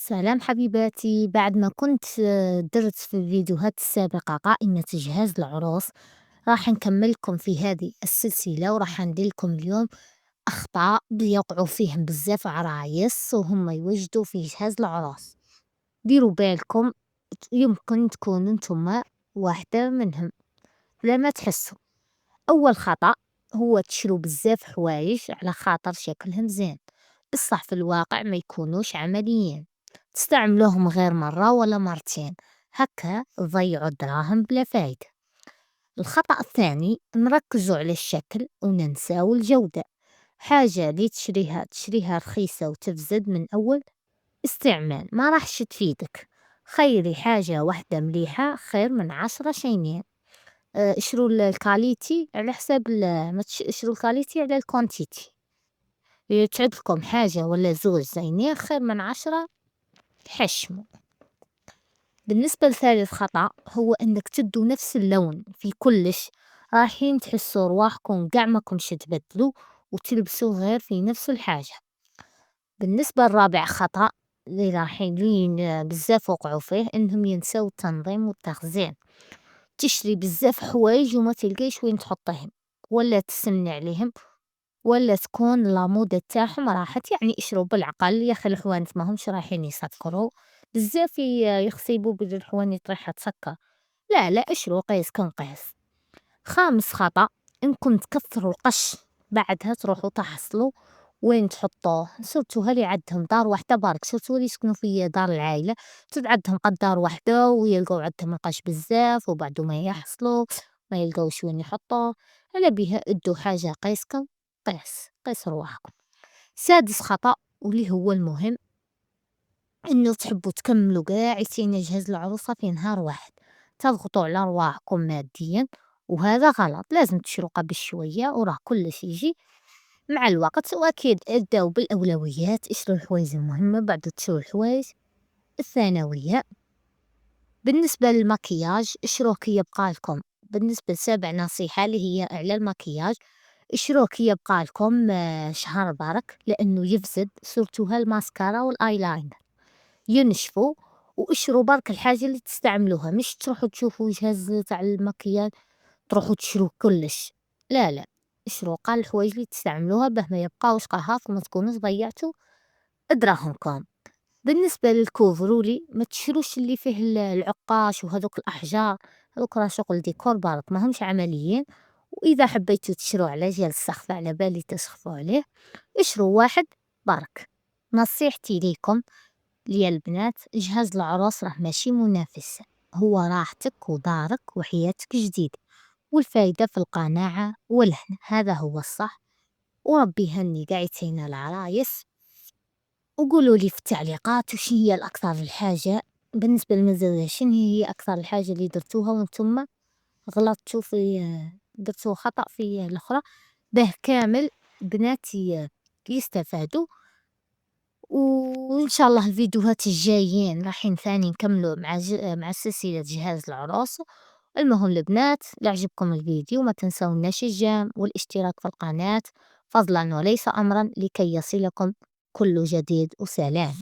سلام حبيباتي، بعد ما كنت درت في الفيديوهات السابقة قائمة جهاز العروس، راح نكملكم في هذه السلسلة وراح ندير اليوم أخطاء بيوقعوا فيهم بزاف عرايس وهم يوجدوا في جهاز العروس. ديروا بالكم، يمكن تكونوا نتوما واحدة منهم بلا ما تحسوا. أول خطأ هو تشرو بزاف حوايج على خاطر شكلهم زين، بصح في الواقع ما يكونوش عمليين، تستعملوهم غير مرة ولا مرتين، هكا تضيعوا الدراهم بلا فايدة. الخطأ الثاني نركزوا على الشكل وننساو الجودة، حاجة اللي تشريها رخيصة وتفزد من أول استعمال ما راحش تفيدك. خيري حاجة واحدة مليحة خير من 10 شينين. اشروا الكاليتي على حساب ما اشروا الكاليتي على الكونتيتي، تعجبكم حاجة ولا زوج زينين خير من 10 تحشموا. بالنسبة لثالث خطأ هو انك تدوا نفس اللون في كلش، رايحين تحسوا رواحكم قاع ماكمش تبدلوا وتلبسوا غير في نفس الحاجة. بالنسبة لرابع خطأ اللي رايحين بزاف وقعوا فيه انهم ينسوا التنظيم والتخزين، تشري بزاف حوايج وما تلقيش وين تحطيهم، ولا تسمني عليهم، ولا تكون لامودة تاعهم راحت. يعني اشروا بالعقل يا اخي، الحوانت ما همش رايحين يسكروا بزاف يخصيبوا بالحوانت رايحة تسكر. لا لا، اشروا قيس كن قيس. خامس خطأ انكم تكثروا القش، بعدها تروحوا تحصلوا وين تحطوه. صرتوا هاللي عندهم دار واحدة بارك، صرتوا اللي يسكنوا في دار العائلة تعد عندهم قد دار واحدة ويلقوا عندهم القش بزاف وبعدو ما يحصلوا ما يلقوش وين يحطوه. على بيها ادوا حاجة قيسكم قيس رواحكم. سادس خطأ واللي هو المهم، إنه تحبوا تكملوا قاع جهاز العروسة في نهار واحد، تضغطوا على رواحكم ماديًا وهذا غلط. لازم تشروا قبل شوية وراه كلش يجي مع الوقت. وأكيد ابداو بالأولويات، اشتروا الحوايج المهمة بعد تشروا الحوايج الثانوية. بالنسبة للمكياج اشروه كي يبقالكم. بالنسبة لسابع نصيحة اللي هي على المكياج، اشروه كي يبقالكم شهر برك لأنه يفسد، صورتو هالماسكارا والآيلاينر ينشفوا. واشروا برك الحاجة اللي تستعملوها، مش تروحوا تشوفوا جهاز تاع المكياج تروحوا تشروا كلش. لا لا، اشروا قال الحوايج اللي تستعملوها باه ما يبقاوش قهاف وما تكونوش ضيعتوا دراهمكم. بالنسبة للكوفرولي ما تشروش اللي فيه العقاش وهذوك الأحجار، هذوك راه شغل ديكور برك ما همش عمليين. وإذا حبيتوا تشروا على جال السخف على بالي تسخفوا عليه، اشروا واحد برك. نصيحتي ليكم ليا البنات، جهاز العروس راه ماشي منافسة، هو راحتك ودارك وحياتك جديدة، والفايدة في القناعة والهنا، هذا هو الصح. وربي يهني قاعدين العرايس. وقولوا لي في التعليقات وش هي الأكثر الحاجة بالنسبة للمزوجة، شنو هي أكثر الحاجة اللي درتوها وانتم غلطتوا في درتوا خطأ في الأخرى، باه كامل بناتي يستفادوا. وإن شاء الله الفيديوهات الجايين رايحين ثاني نكملوا مع سلسلة جهاز العروس. المهم البنات، لا عجبكم الفيديو ما تنسوناش الجيم والاشتراك في القناة فضلا وليس أمرا لكي يصلكم كل جديد، وسلام.